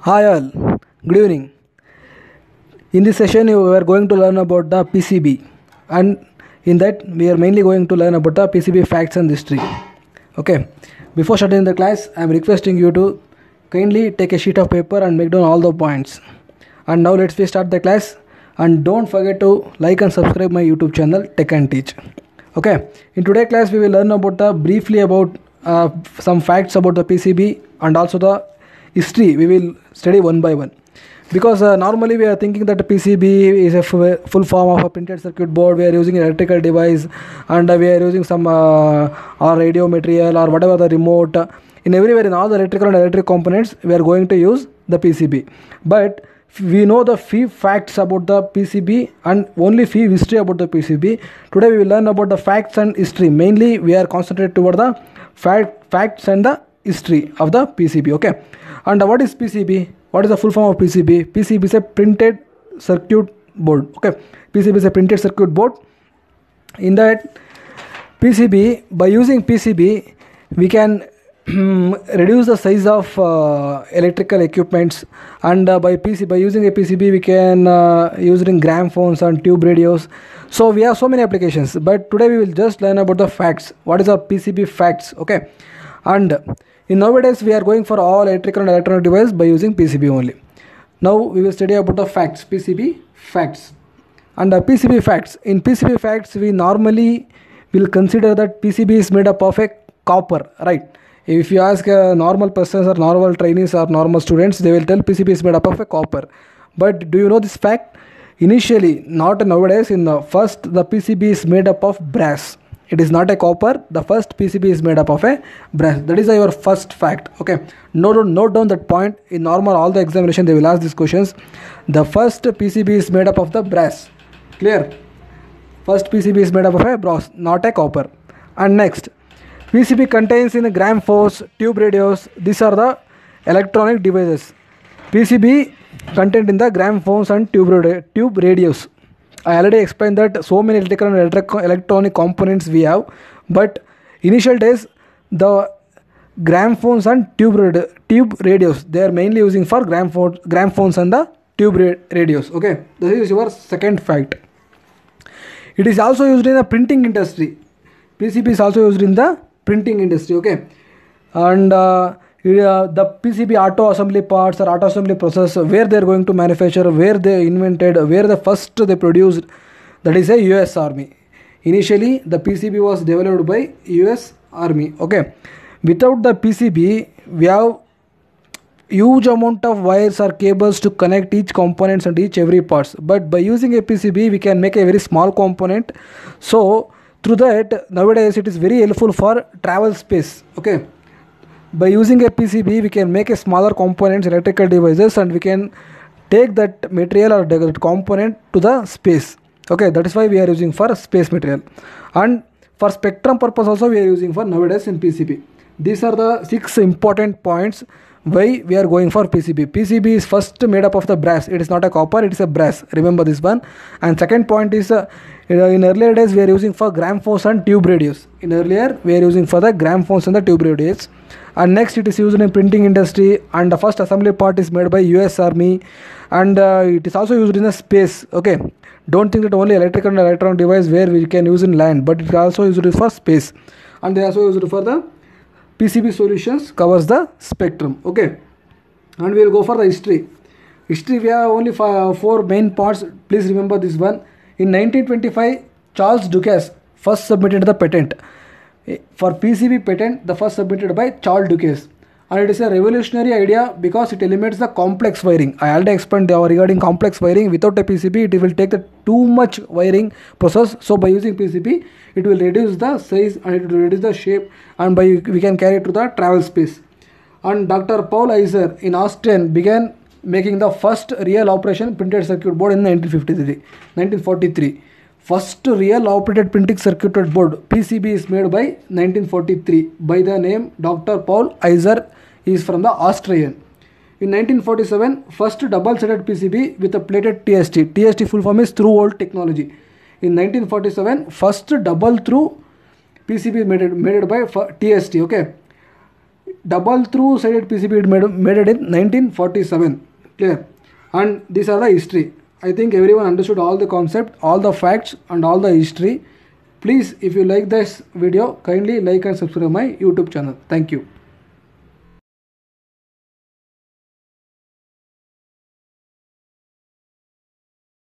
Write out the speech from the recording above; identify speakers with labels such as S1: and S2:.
S1: Hi all, good evening. In this session, we are going to learn about the PCB, and in that, we are mainly going to learn about the PCB facts and history. Okay, before starting the class, I am requesting you to kindly take a sheet of paper and make down all the points. And now, let's start the class. And don't forget to like and subscribe my YouTube channel Tech and Teach. Okay, in today's class, we will learn about briefly about some facts about the PCB and also the history. We will study one by one because normally we are thinking that PCB is a full form of a printed circuit board. We are using an electrical device and we are using some or radio material or whatever the remote. In everywhere in all the electrical and electric components we are going to use the PCB, but we know the few facts about the PCB and only few history about the PCB. Today we will learn about the facts and history. Mainly we are concentrated toward the facts and the history of the PCB. Okay, and what is PCB? What is the full form of PCB? PCB is a printed circuit board. Okay, PCB is a printed circuit board. In that PCB, by using PCB, we can reduce the size of electrical equipments, and by using a PCB, we can use it in gramophones and tube radios. So we have so many applications. But today we will just learn about the facts. What is a PCB facts? Okay, and in nowadays we are going for all electrical and electronic device by using PCB only. Now we will study about the facts, PCB facts. And PCB facts. In PCB facts, we normally will consider that PCB is made up of a copper, right? If you ask normal persons or normal trainees or normal students, they will tell PCB is made up of a copper. But do you know this fact? Initially, not nowadays, in the first, the PCB is made up of brass. It is not a copper. The first PCB is made up of a brass. That is your first fact. Okay, note down that point. In normal all the examination they will ask these questions. The first PCB is made up of the brass. Clear? First PCB is made up of a brass, not a copper. And next, PCB contains in gramophones, tube radios. These are the electronic devices. PCB contained in the gramophones and tube radios. I already explained that so many electrical and electronic components we have, but initial days the gramophones and tube radios, they are mainly using for gramophones and the tube radios. Okay, this is your second fact. It is also used in the printing industry. PCB is also used in the printing industry. Okay, and the PCB auto assembly parts or auto assembly process, where they are going to manufacture, where they invented, where the first they produced, that is a US Army. Initially the PCB was developed by US Army. Okay, without the PCB we have huge amount of wires or cables to connect each components and each every parts, but by using a PCB we can make a very small component. So through that, nowadays it is very helpful for travel space. Okay, by using a PCB we can make a smaller components, electrical devices, and we can take that material or that component to the space. Okay, that is why we are using for space material, and for spectrum purpose also we are using for nowadays in PCB. These are the 6 important points why we are going for PCB. PCB is first made up of the brass. It is not a copper, it is a brass. Remember this one. And second point is in earlier days we are using for gramophones and tube radios. In earlier we are using for the gramophones and the tube radios. And next it is used in printing industry, and the first assembly part is made by US Army, and it is also used in the space. Okay, don't think that only electrical and electronic device where we can use in land, but it is also used for space, and they also used for the PCB solutions covers the spectrum. Okay, and we will go for the history. History we have only 4 main parts. Please remember this one. In 1925, Charles Dukas first submitted the patent for PCB patent, the first submitted by Charles Dukas, and it is a revolutionary idea because it eliminates the complex wiring. I already explained regarding complex wiring. Without a PCB it will take the too much wiring process. So by using PCB it will reduce the size and it will reduce the shape, and we can carry it to the travel space. And Dr. Paul Eiser in Austin began making the first real operation printed circuit board in 1943. First real operated printing circuit board PCB is made by 1943 by the name Dr. Paul Eiser. He is from the Austrian. In 1947, first double-sided PCB with a plated TST. TST full form is through hole technology. In 1947, first double through PCB made by TST. Okay, double through sided PCB made it in 1947. Clear? And these are the history. I think everyone understood all the concept, all the facts and all the history. Please, if you like this video, kindly like and subscribe my YouTube channel. Thank you.